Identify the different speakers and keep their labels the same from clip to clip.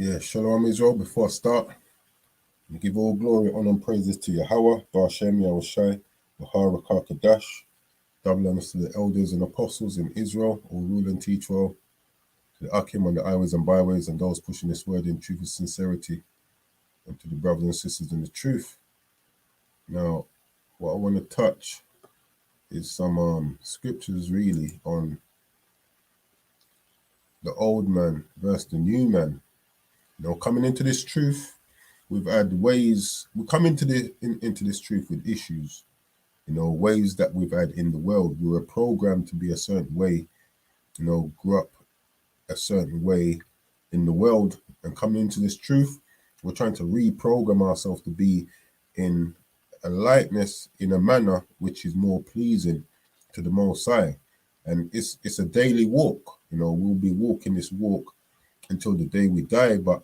Speaker 1: Yeah, Shalom Israel. Before I start, we give all glory, honor, and praises to Yahweh, Bashem, Yahushai, Bahara Kakadash, double honors to the elders and apostles in Israel, all rule and teach well, to the Akim on the highways and byways, and those pushing this word in truth and sincerity, and to the brothers and sisters in the truth. Now, what I want to touch is some scriptures really on the old man versus the new man. Coming into this truth, we've had ways. We come into into this truth with issues. Ways that we've had in the world. We were programmed to be a certain way. Grew up a certain way in the world, and coming into this truth, we're trying to reprogram ourselves to be in a likeness, in a manner which is more pleasing to the Most High. And it's a daily walk. We'll be walking this walk until the day we die, but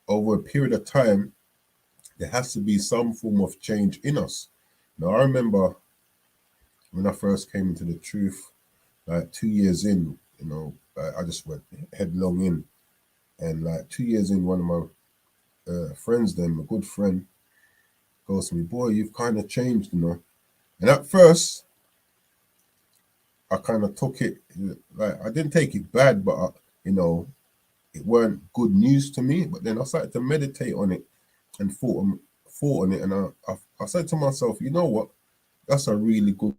Speaker 1: over a period of time, there has to be some form of change in us. Now, I remember when I first came into the truth, like 2 years in, I just went headlong in. And like 2 years in, one of my friends, then a good friend, goes to me, "Boy, you've kind of changed, And at first, I kind of took it, like, I didn't take it bad, but, it weren't good news to me. But then I started to meditate on it and thought on it. And I said to myself, you know what? That's a really good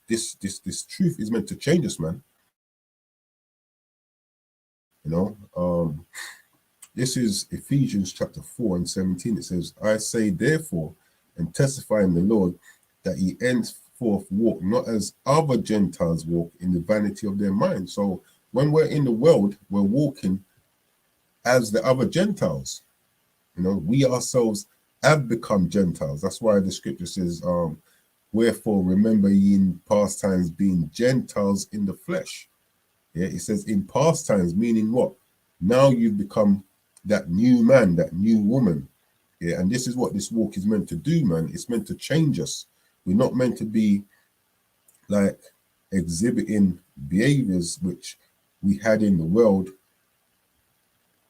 Speaker 1: this truth is meant to change us, man. This is Ephesians chapter 4 and 17. It says, "I say therefore, and testify in the Lord, that ye henceforth walk not as other Gentiles walk, in the vanity of their mind." So when we're in the world, we're walking as the other Gentiles. We ourselves have become Gentiles. That's why the scripture says, "Wherefore remember ye in past times being Gentiles in the flesh." Yeah, it says in past times, meaning what? Now you've become that new man, that new woman. Yeah, and this is what this walk is meant to do, man. It's meant to change us. We're not meant to be like exhibiting behaviors which we had in the world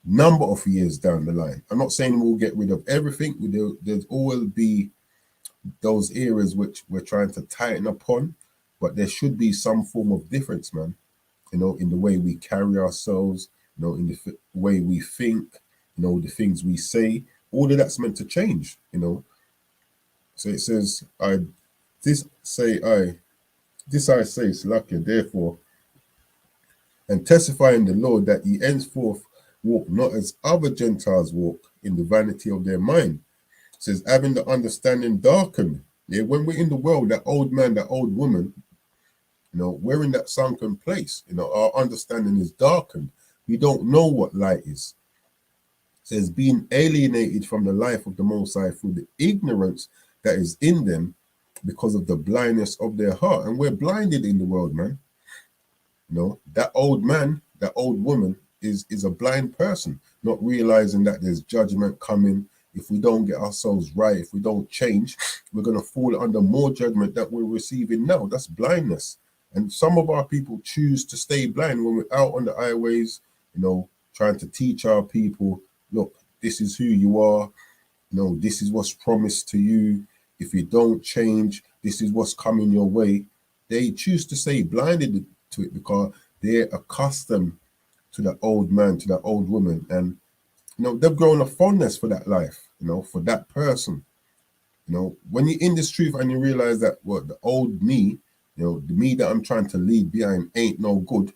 Speaker 1: number of years down the line. I'm not saying we'll get rid of everything. There's always be those areas which we're trying to tighten upon, but there should be some form of difference, man. In the way we carry ourselves, in the way we think, the things we say, all of that's meant to change, So it says, this I say, Slakia, therefore, and testify in the Lord that ye henceforth walk not as other Gentiles walk, in the vanity of their mind. It says, having the understanding darkened. Yeah, when we're in the world, that old man, that old woman, we're in that sunken place. Our understanding is darkened. We don't know what light is. It says, being alienated from the life of the Most High through the ignorance that is in them because of the blindness of their heart. And we're blinded in the world, man. That old man, that old woman is a blind person, not realizing that there's judgment coming. If we don't get ourselves right, if we don't change, we're going to fall under more judgment that we're receiving now. That's blindness. And some of our people choose to stay blind when we're out on the highways, trying to teach our people, look, this is who you are. This is what's promised to you. If you don't change, this is what's coming your way. They choose to stay blinded to it because they're accustomed to that old man, to that old woman. And, they've grown a fondness for that life, for that person. When you're in this truth and you realize that, the old me, the me that I'm trying to leave behind ain't no good.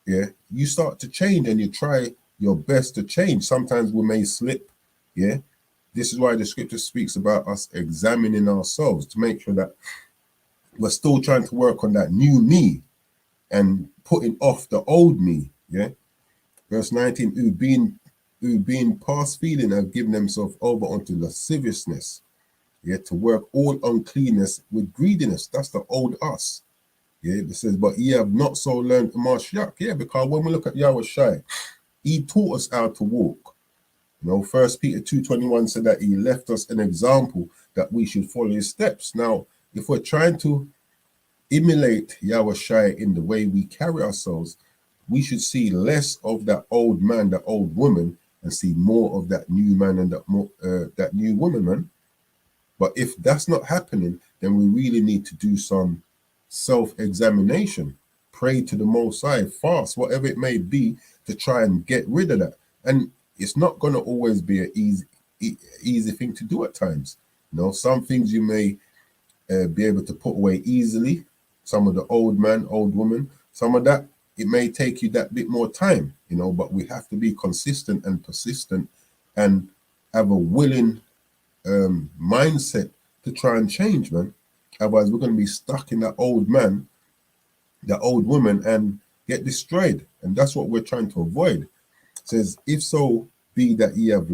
Speaker 1: Yeah, you start to change and you try your best to change. Sometimes we may slip. Yeah, this is why the scripture speaks about us examining ourselves to make sure that we're still trying to work on that new me and putting off the old me. Yeah, verse 19, who being past feeling have given themselves over unto lasciviousness, yeah, to work all uncleanness with greediness. That's the old us. Yeah, it says, but ye have not so learned Mashiach. Yeah, because when we look at Yahweh Shai, he taught us how to walk. You know, First Peter 2:21 said that he left us an example that we should follow his steps. Now, if we're trying to emulate Yahweh Shai in the way we carry ourselves, we should see less of that old man, that old woman, and see more of that new man and that new woman, man. But if that's not happening, then we really need to do some self-examination, pray to the Most High, fast, whatever it may be, to try and get rid of that. And it's not going to always be an easy thing to do at times. You know, some things you may be able to put away easily. Some of the old man, old woman, some of that, it may take you that bit more time, you know, but we have to be consistent and persistent and have a willing mindset to try and change, man. Otherwise, we're going to be stuck in that old man, that old woman, and get destroyed. And that's what we're trying to avoid. It says, if so be that ye have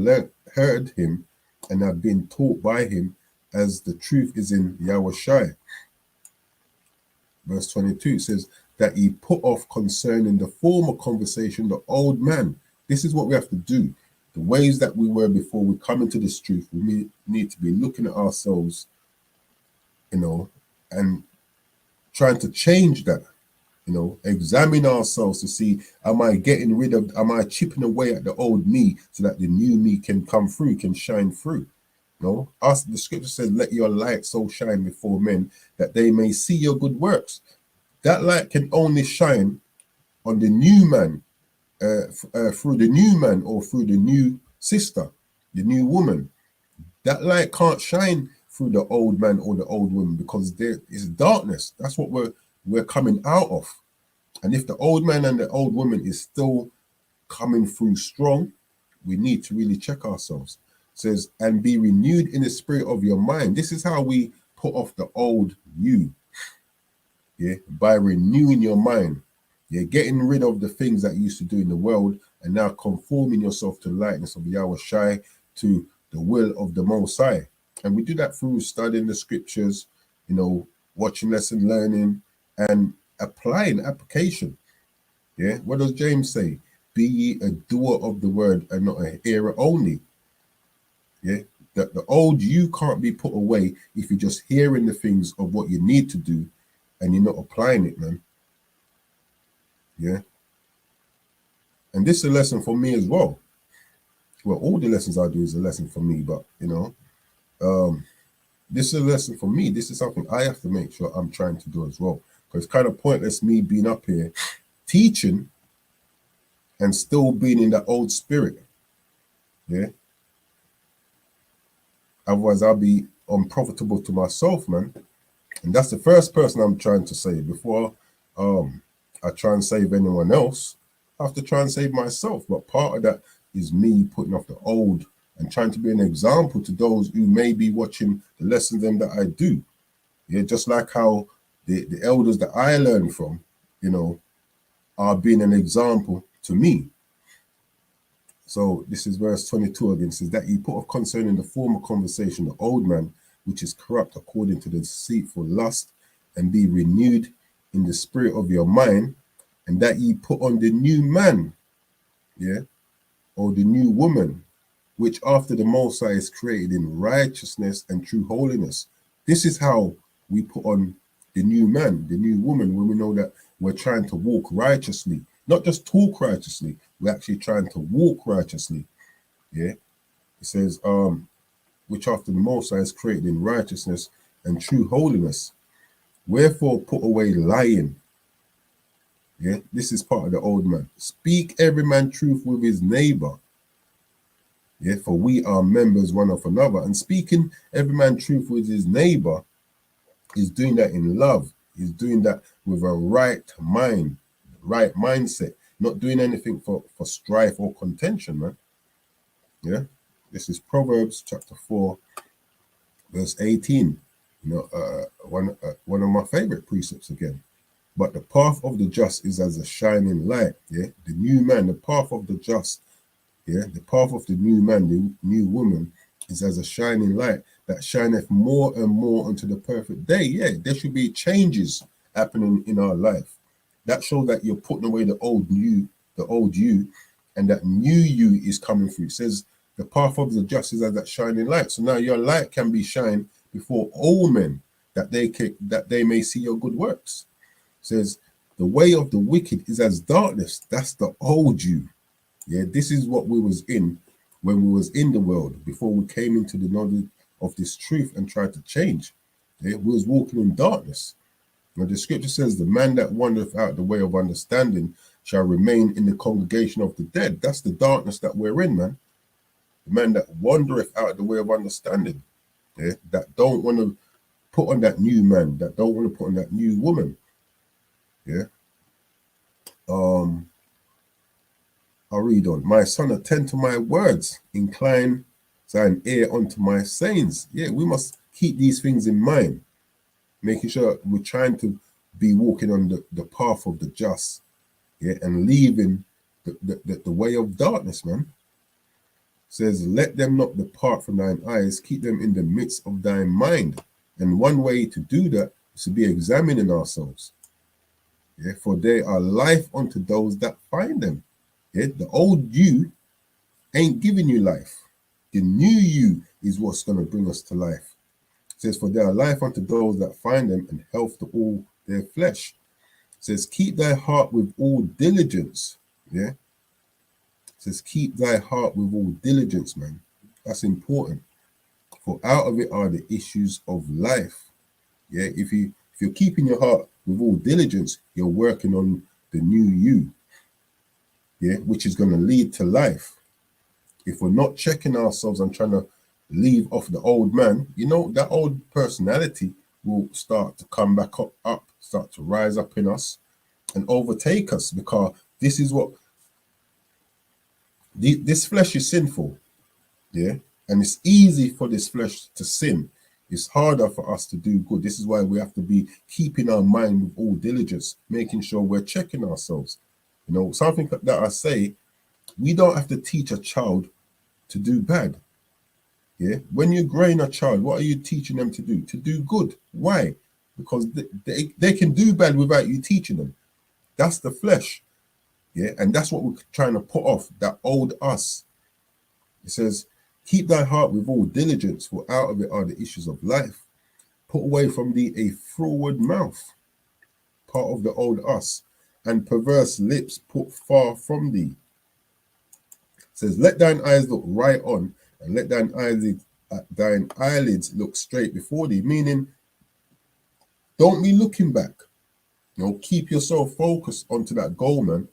Speaker 1: heard him and have been taught by him, as the truth is in Yahweh Shai. Verse 22 says that ye put off concerning the former conversation the old man. This is what we have to do. The ways that we were before we come into this truth, we need to be looking at ourselves, you know, and trying to change that, you know, examine ourselves to see, am I chipping away at the old me so that the new me can come through, can shine through? You know, the scripture says, let your light so shine before men that they may see your good works. That light can only shine on the new man, through the new man or through the new sister, the new woman. That light can't shine through the old man or the old woman because there is darkness. That's what we're coming out of. And if the old man and the old woman is still coming through strong, we need to really check ourselves. It says, and be renewed in the spirit of your mind. This is how we put off the old you. Yeah, by renewing your mind. You're getting rid of the things that you used to do in the world and now conforming yourself to the likeness of Yahweh Shai, to the will of the Most High. And we do that through studying the scriptures, you know, watching lesson learning and applying application. Yeah, what does James say? Be ye a doer of the word and not a hearer only. Yeah, the old you can't be put away if you're just hearing the things of what you need to do and you're not applying it, man. Yeah. And this is a lesson for me as well. Well, all the lessons I do is a lesson for me, but you know, this is a lesson for me. This is something I have to make sure I'm trying to do as well. Because it's kind of pointless me being up here teaching and still being in that old spirit. Yeah. Otherwise, I'll be unprofitable to myself, man. And that's the first person I'm trying to save. Before I try and save anyone else, I have to try and save myself. But part of that is me putting off the old and trying to be an example to those who may be watching the lessons them that I do. Yeah, just like how the elders that I learned from, you know, are being an example to me. So this is verse 22 again. It says that he put off concerning the former conversation the old man, which is corrupt according to the deceitful lust, and be renewed in the spirit of your mind, and that ye put on the new man, yeah, or the new woman, which after the Most High is created in righteousness and true holiness. This is how we put on the new man, the new woman, when we know that we're trying to walk righteously, not just talk righteously, we're actually trying to walk righteously. Yeah, it says, which after the Most High is created in righteousness and true holiness. Wherefore put away lying. Yeah, this is part of the old man. Speak every man truth with his neighbor. Yeah, for we are members one of another. And speaking every man truth with his neighbor is doing that in love. He's doing that with a right mind, right mindset, not doing anything for strife or contention, man. Yeah, this is Proverbs chapter 4, verse 18. You know, one of my favorite precepts again. But the path of the just is as a shining light. Yeah, the new man, the path of the just Yeah, the path of the new man, the new woman, is as a shining light that shineth more and more unto the perfect day. Yeah, there should be changes happening in our life. That shows that you're putting away the old you, and that new you is coming through. It says the path of the just is as that shining light. So now your light can be shined before all men, that they may see your good works. It says the way of the wicked is as darkness. That's the old you. Yeah, this is what we was in when we was in the world before we came into the knowledge of this truth and tried to change. Yeah, we was walking in darkness. Now the scripture says, the man that wandereth out the way of understanding shall remain in the congregation of the dead. That's the darkness that we're in, man. The man that wandereth out the way of understanding, yeah, that don't want to put on that new man, that don't want to put on that new woman. Yeah. I'll read on. My son, attend to my words, incline thine ear unto my sayings. Yeah, we must keep these things in mind, making sure we're trying to be walking on the path of the just, yeah, and leaving the way of darkness, man. It says, let them not depart from thine eyes, keep them in the midst of thine mind. And one way to do that is to be examining ourselves. Yeah, for they are life unto those that find them. Yeah, the old you ain't giving you life. The new you is what's going to bring us to life. It says, for they are life unto those that find them, and health to all their flesh. It says, keep thy heart with all diligence. Yeah. It says, keep thy heart with all diligence, man. That's important. For out of it are the issues of life. Yeah. If you're keeping your heart with all diligence, you're working on the new you. Yeah, which is going to lead to life. If we're not checking ourselves and trying to leave off the old man, you know, that old personality will start to come back up, start to rise up in us and overtake us, because this is what this flesh is sinful. Yeah, and it's easy for this flesh to sin. It's harder for us to do good. This is why we have to be keeping our mind with all diligence, making sure we're checking ourselves. You know, something that I say, we don't have to teach a child to do bad. Yeah, when you're growing a child, what are you teaching them to do? To do good. Why? Because they can do bad without you teaching them. That's the flesh. Yeah, and that's what we're trying to put off, that old us. It says, keep thy heart with all diligence, for out of it are the issues of life. Put away from thee a froward mouth, part of the old us, and perverse lips put far from thee. It says, let thine eyes look right on, and let thine eyelids look straight before thee. Meaning, don't be looking back. You know, keep yourself focused onto that goal, man.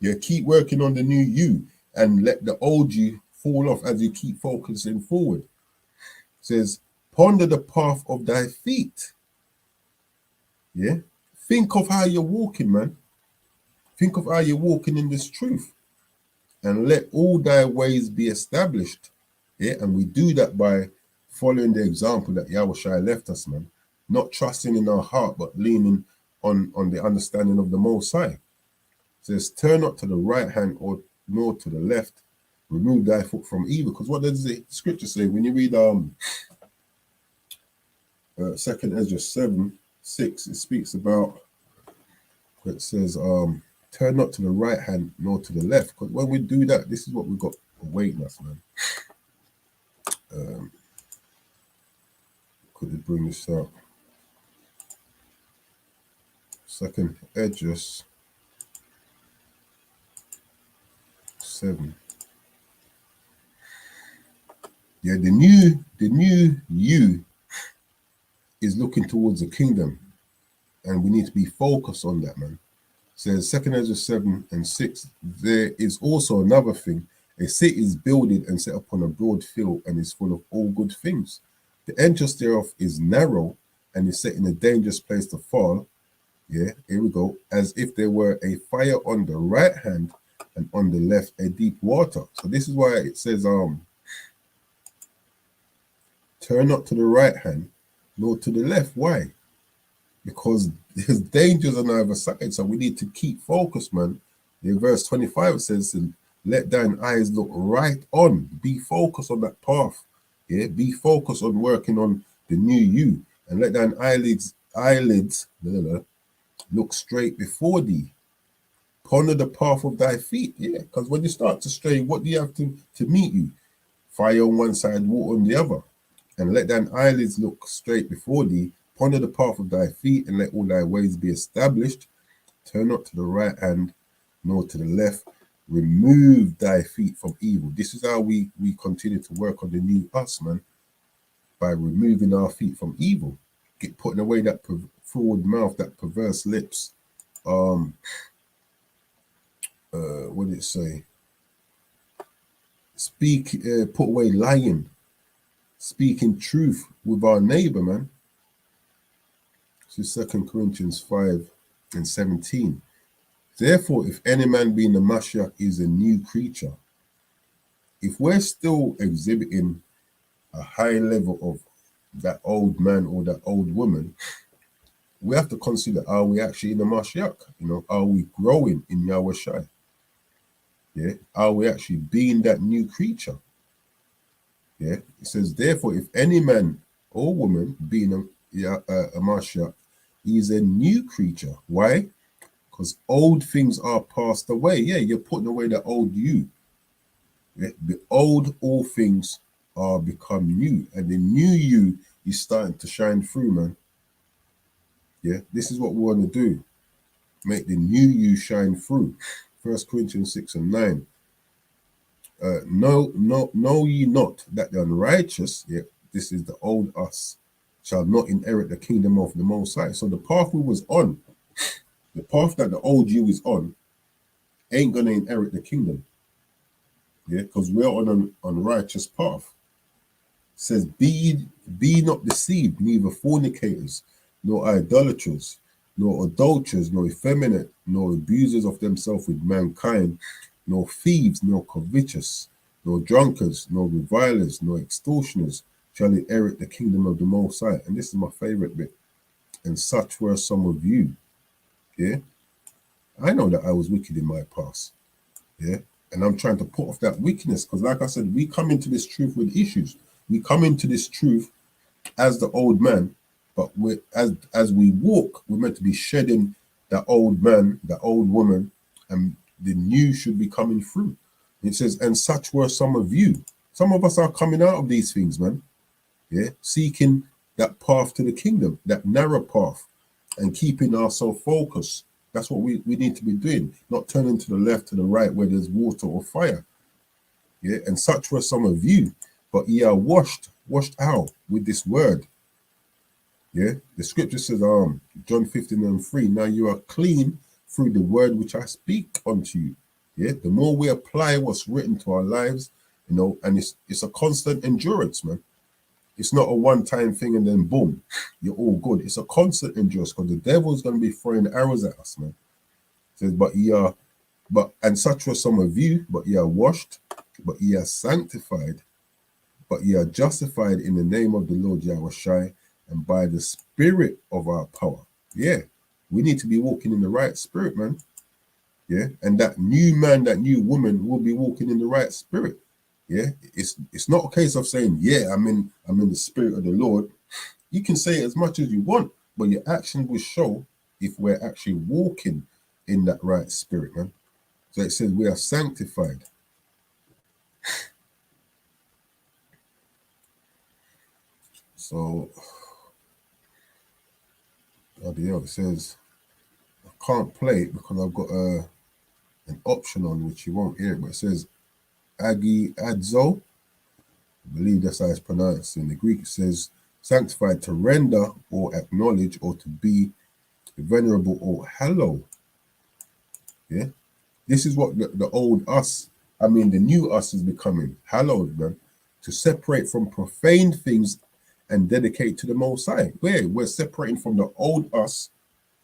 Speaker 1: Yeah, keep working on the new you, and let the old you fall off as you keep focusing forward. It says, ponder the path of thy feet. Yeah, think of how you're walking, man. Think of how you're walking in this truth, and let all thy ways be established. Yeah, and we do that by following the example that Yahushua left us, man. Not trusting in our heart, but leaning on the understanding of the Most High. It says, turn not to the right hand or nor to the left. Remove thy foot from evil. Because what does the scripture say? When you read 2nd Ezra 7:6, it speaks about, it says, turn not to the right hand nor to the left. Because when we do that, this is what we've got awaiting us, man. Could you bring this up? 2nd Ezra 7. Yeah, the new you is looking towards the kingdom, and we need to be focused on that, man. It says 2nd Ezra 7:6. There is also another thing. A city is builded and set upon a broad field, and is full of all good things. The entrance thereof is narrow, and is set in a dangerous place to fall. Yeah, here we go. As if there were a fire on the right hand, and on the left a deep water. So this is why it says, turn not to the right hand, nor to the left. Why? Because there's dangers on either side. So we need to keep focused, man. In verse 25 it says, Let thine eyes look right on. Be focused on that path. Yeah, be focused on working on the new you, and let thine eyelids look straight before thee. Ponder the path of thy feet. Yeah, because when you start to stray, what do you have to meet you? Fire on one side, water on the other. And let thine eyelids look straight before thee. Ponder the path of thy feet, and let all thy ways be established. Turn not to the right hand, nor to the left. Remove thy feet from evil. This is how we continue to work on the new us, man. By removing our feet from evil. Putting away that forward mouth, that perverse lips. What did it say? Put away lying. Speaking truth with our neighbor, man. This is 2 Corinthians 5:17. Therefore, if any man be in the Mashiach, is a new creature. If we're still exhibiting a high level of that old man or that old woman, we have to consider, are we actually in the Mashiach? Are we growing in Yahweh Shai? Yeah, are we actually being that new creature? Yeah, it says, therefore, if any man or woman being a Mashiach, he is a new creature. Why? Because old things are passed away. Yeah, you're putting away the old you. Yeah? The old, all things are become new, and the new you is starting to shine through, man. Yeah, this is what we want to do. Make the new you shine through. 1 Corinthians 6:9. Know ye not that the unrighteous, yeah, this is the old us, shall not inherit the kingdom of the Most High. So the path we was on, the path that the old you is on, ain't gonna inherit the kingdom. Yeah, because we're on an unrighteous path. It says, be not deceived, neither fornicators, nor idolaters, nor adulterers, nor effeminate, nor abusers of themselves with mankind, nor thieves, nor covetous, nor drunkards, nor revilers, nor extortioners shall inherit the kingdom of the Most High. And this is my favorite bit. And such were some of you. Yeah, I know that I was wicked in my past. Yeah, and I'm trying to put off that wickedness, because like I said, we come into this truth with issues. We come into this truth as the old man, but as we walk, we're meant to be shedding that old man, that old woman, and the new should be coming through. It says, and such were some of you. Some of us are coming out of these things, man. Yeah, seeking that path to the kingdom, that narrow path, and keeping ourselves focused. That's what we need to be doing, not turning to the left, to the right, where there's water or fire. Yeah, and such were some of you, but ye are washed out with this word. Yeah, the scripture says, John 15:3, now you are clean through the word which I speak unto you. Yeah, the more we apply what's written to our lives, and it's a constant endurance, man. It's not a one-time thing and then boom, you're all good. It's a constant endurance, because the devil's going to be throwing arrows at us, man. It says, and such were some of you, but ye are washed, but ye are sanctified, but ye are justified in the name of the Lord Yahweh Shai, and by the spirit of our power. Yeah, we need to be walking in the right spirit, man. Yeah, and that new man, that new woman will be walking in the right spirit. Yeah, it's not a case of saying, yeah, I'm in the spirit of the Lord. You can say it as much as you want, but your action will show if we're actually walking in that right spirit, man. So it says we are sanctified. So, it says I can't play it because I've got an option on which you won't hear it, but it says Agi Adzo. I believe that's how it's pronounced. In the Greek, it says sanctified, to render or acknowledge, or to be venerable or hallow. Yeah, this is what the old us, the new us is becoming hallowed, man. To separate from profane things and dedicate to the Most High. We're separating from the old us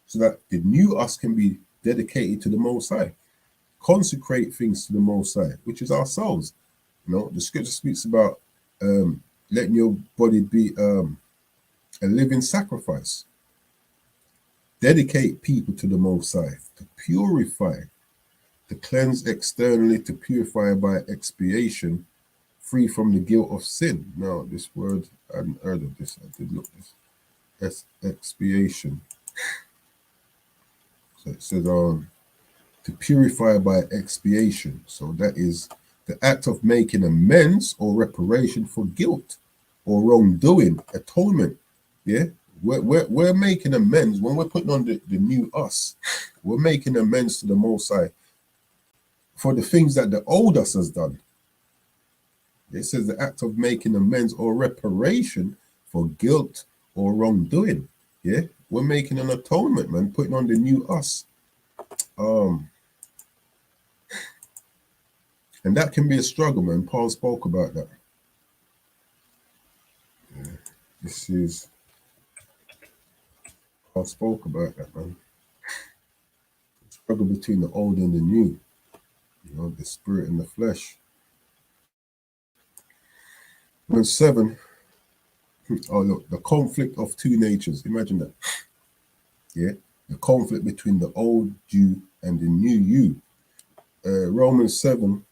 Speaker 1: so that the new us can be dedicated to the Most High. Consecrate things to the Most High, which is ourselves. The scripture speaks about letting your body be a living sacrifice. Dedicate people to the Most High, to purify. to cleanse externally, to purify by expiation, free from the guilt of sin. Now, this word, I hadn't heard of this. I did look this. Expiation. So it says to purify by expiation. So that is the act of making amends or reparation for guilt or wrongdoing, atonement. Yeah, we're making amends when we're putting on the new us. We're making amends to the Most High for the things that the old us has done. It says the act of making amends or reparation for guilt or wrongdoing. Yeah, we're making an atonement, man, putting on the new us. And that can be a struggle, man. Paul spoke about that. Yeah. This is Paul spoke about that, man. The struggle between the old and the new. You know, the spirit and the flesh. Verse 7. Oh, look, the conflict of two natures. Imagine that. Yeah, the conflict between the old you and the new you. Romans 7:14.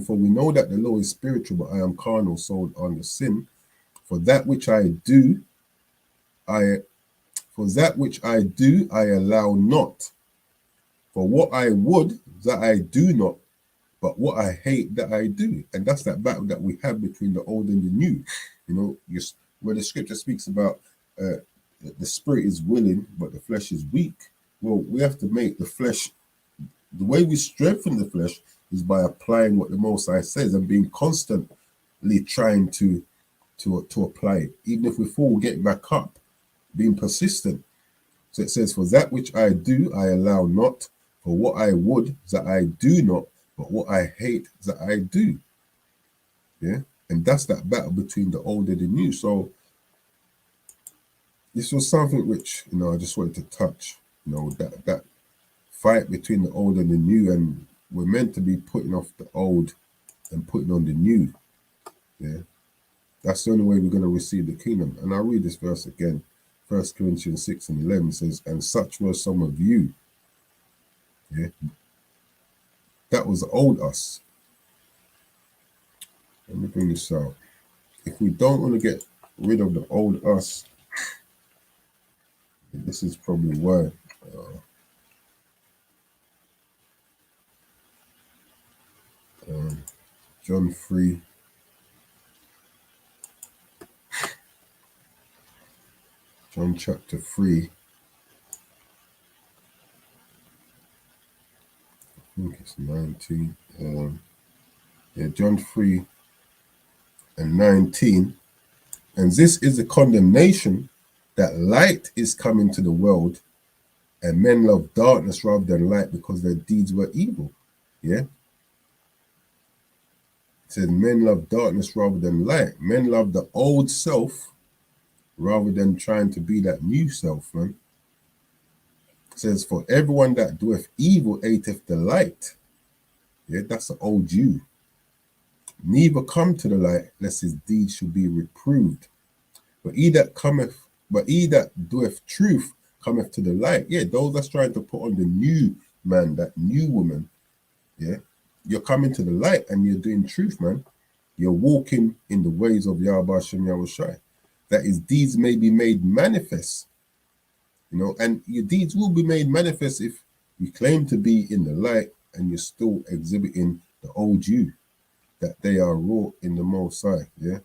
Speaker 1: For we know that the law is spiritual, but I am carnal, sold under sin. For that which I do, I allow not. For what I would, that I do not, but what I hate, that I do. And that's that battle that we have between the old and the new. You know, where the scripture speaks about the spirit is willing, but the flesh is weak. Well, we have to make the flesh, the way we strengthen the flesh is by applying what the Most High says and being constantly trying to apply it. Even if we fall, get back up, being persistent. So it says, for that which I do, I allow not. For what I would, that I do not. But what I hate, that I do. Yeah. And that's that battle between the old and the new. So this was something which, you know, I just wanted to touch, you know, that fight between the old and the new. And we're meant to be putting off the old and putting on the new. Yeah. That's the only way we're going to receive the kingdom. And I'll read this verse again. 1 Corinthians 6:11 says, and such were some of you. Yeah. That was the old us. Let me bring this out. If we don't want to get rid of the old us, this is probably why. John 3. John chapter 3. I think it's 19. Yeah, John 3:19. And this is the condemnation, that light is come into the world, and men love darkness rather than light because their deeds were evil. Yeah. It says men love darkness rather than light. Men love the old self rather than trying to be that new self, man. It says, for everyone that doeth evil hateth the light. Yeah, that's the old you. Neither come to the light, lest his deeds should be reproved. But he that doeth truth cometh to the light. Yeah, those that's trying to put on the new man, that new woman. Yeah, you're coming to the light and you're doing truth, man. You're walking in the ways of Yahweh Hashem Yahushai, that his deeds may be made manifest. You know, and your deeds will be made manifest if you claim to be in the light and you're still exhibiting the old you, that they are wrought in the Most High. Yeah.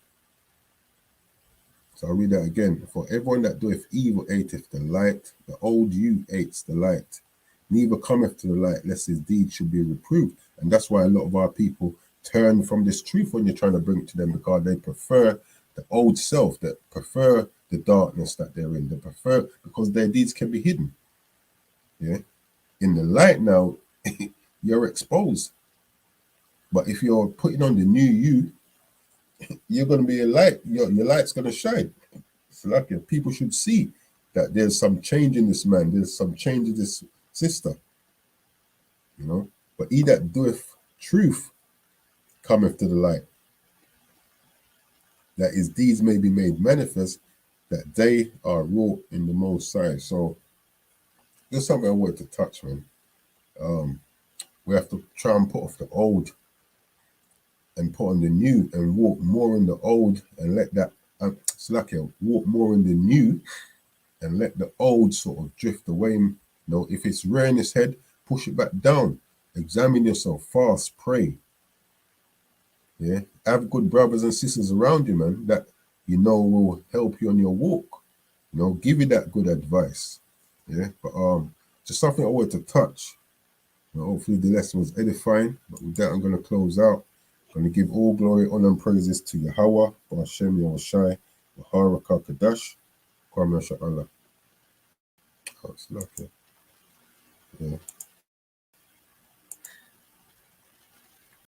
Speaker 1: So I'll read that again. For everyone that doeth evil hateth the light, the old you hates the light. Neither cometh to the light, lest his deeds should be reproved. And that's why a lot of our people turn from this truth when you're trying to bring it to them, because they prefer the old self, that prefer the darkness that they're in. They prefer, because their deeds can be hidden. Yeah. In the light now, you're exposed. But if you're putting on the new you, you're going to be a light. Your light's going to shine. It's like people should see that there's some change in this man. There's some change in this sister. You know. But he that doeth truth cometh to the light, that his deeds may be made manifest, that they are wrought in the Most High. So there's something I wanted to touch, man. We have to try and put off the old and put on the new, and walk more in the old and let that walk more in the new and let the old sort of drift away. You know, if it's rearing its head, push it back down. Examine yourself, fast, pray. Yeah, have good brothers and sisters around you, man, that you know will help you on your walk. You know, give you that good advice. Yeah, but just something I wanted to touch. You know, hopefully the lesson was edifying. But with that, I'm going to close out. I'm going to give all glory, honor, and praises to Yahweh, Hashem, Yahushai, Baharaka Kadash, Kwame Allah. Oh, it's lucky. Yeah.